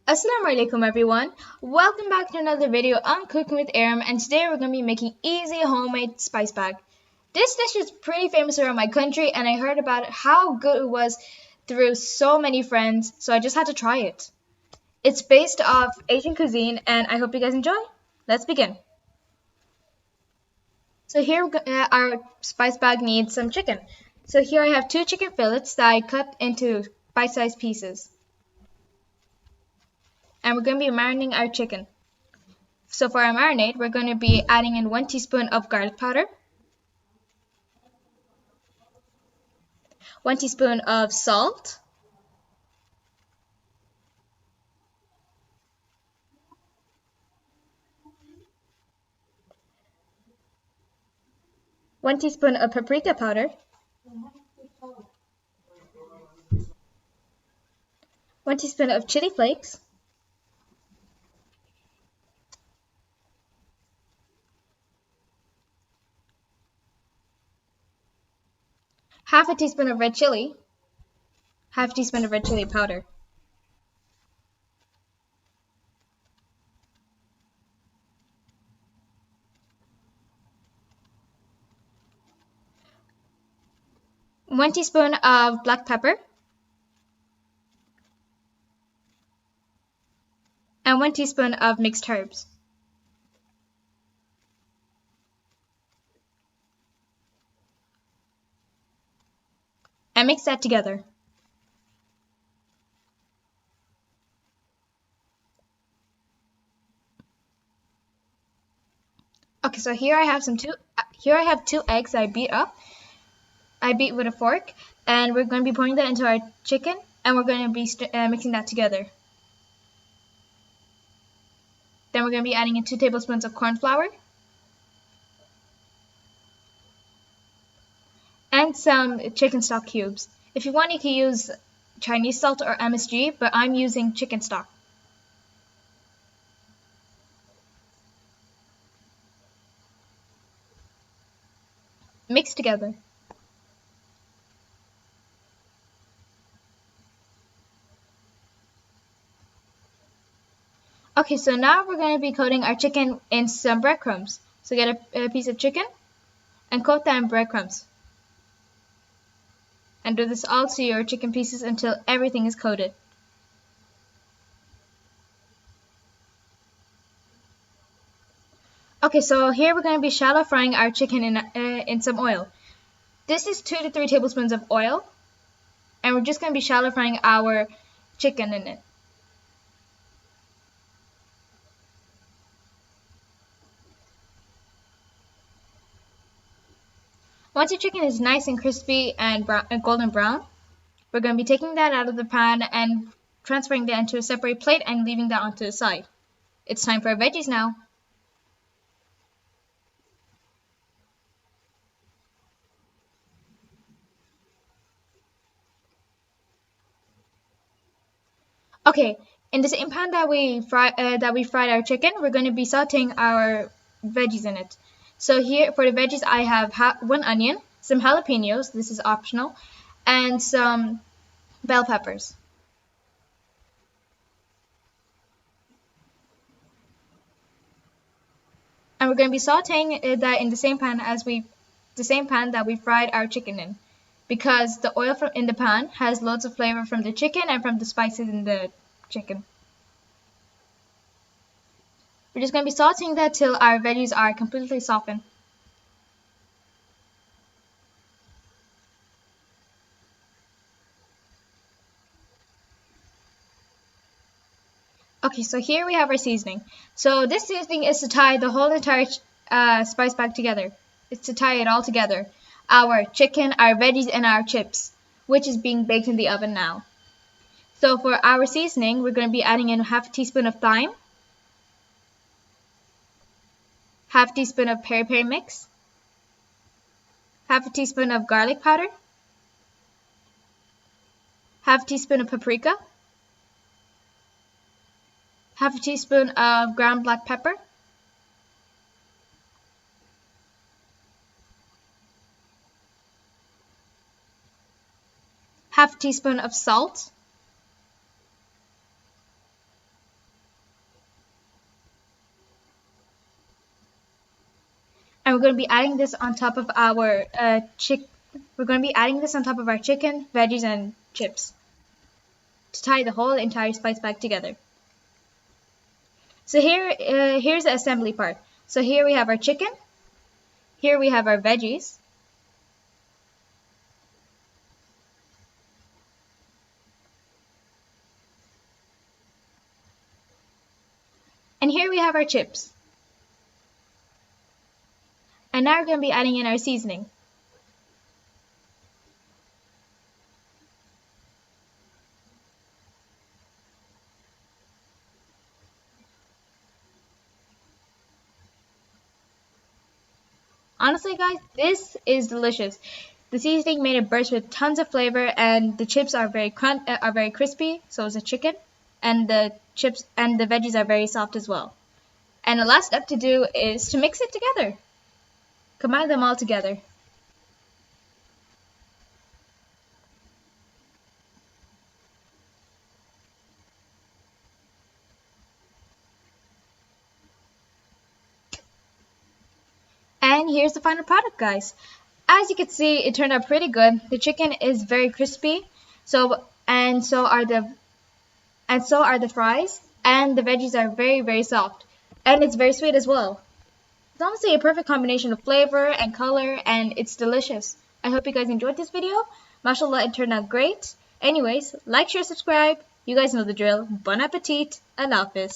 Assalamu alaikum everyone. Welcome back to another video on Cooking with Aram, and today we're going to be making easy homemade spice bag. This dish is pretty famous around my country and I heard about it, how good it was through so many friends, so I just had to try it. It's based off Asian cuisine and I hope you guys enjoy. Let's begin. So here our spice bag needs some chicken. So here I have 2 chicken fillets that I cut into bite-sized pieces. And we're going to be marinating our chicken. So for our marinade, we're going to be adding in 1 teaspoon of garlic powder, 1 teaspoon of salt, 1 teaspoon of paprika powder, 1 teaspoon of chili flakes, half a teaspoon of red chili, half a teaspoon of red chili powder, one teaspoon of black pepper, and 1 teaspoon of mixed herbs. And mix that together. Okay, so here I have 2 eggs I beat up. I beat with a fork, and we're going to be pouring that into our chicken, and we're going to be mixing that together. Then we're going to be adding in 2 tablespoons of corn flour and some chicken stock cubes. If you want, you can use Chinese salt or MSG, but I'm using chicken stock. Mix together. Okay, so now we're going to be coating our chicken in some breadcrumbs. So get a piece of chicken and coat that in breadcrumbs. And do this all to your chicken pieces until everything is coated. Okay, so here we're going to be shallow frying our chicken in some oil. This is 2 to 3 tablespoons of oil, and we're just going to be shallow frying our chicken in it. Once your chicken is nice and crispy and golden brown, we're going to be taking that out of the pan and transferring that into a separate plate and leaving that onto the side. It's time for our veggies now. Okay, in the same pan that we fried our chicken, we're going to be sauteing our veggies in it. So here for the veggies, I have 1 onion, some jalapenos, this is optional, and some bell peppers. And we're going to be sauteing that in the same pan that we fried our chicken in, because the oil in the pan has loads of flavor from the chicken and from the spices in the chicken. We're just going to be sauteing that till our veggies are completely softened. Okay, so here we have our seasoning. So this seasoning is to tie the whole entire spice bag together. It's to tie it all together. Our chicken, our veggies, and our chips, which is being baked in the oven now. So for our seasoning, we're going to be adding in half a teaspoon of thyme, half a teaspoon of peri-peri mix, half a teaspoon of garlic powder, half a teaspoon of paprika, half a teaspoon of ground black pepper, half a teaspoon of salt, we're going to be adding this on top of our We're going to be adding this on top of our chicken, veggies, and chips to tie the whole entire spice bag together. So here's the assembly part. So here we have our chicken. Here we have our veggies. And here we have our chips. And now we're going to be adding in our seasoning. Honestly, guys, this is delicious. The seasoning made it burst with tons of flavor, and the chips are very crispy. So is the chicken, and the chips and the veggies are very soft as well. And the last step to do is to mix it together. Combine them all together. And here's the final product, guys. As you can see, it turned out pretty good. The chicken is very crispy, so are the fries, and the veggies are very soft, and it's very sweet as well. It's honestly a perfect combination of flavor and color, and it's delicious. I hope you guys enjoyed this video. Mashallah, it turned out great. Anyways, like, share, subscribe. You guys know the drill. Bon appetit. Allah Hafiz.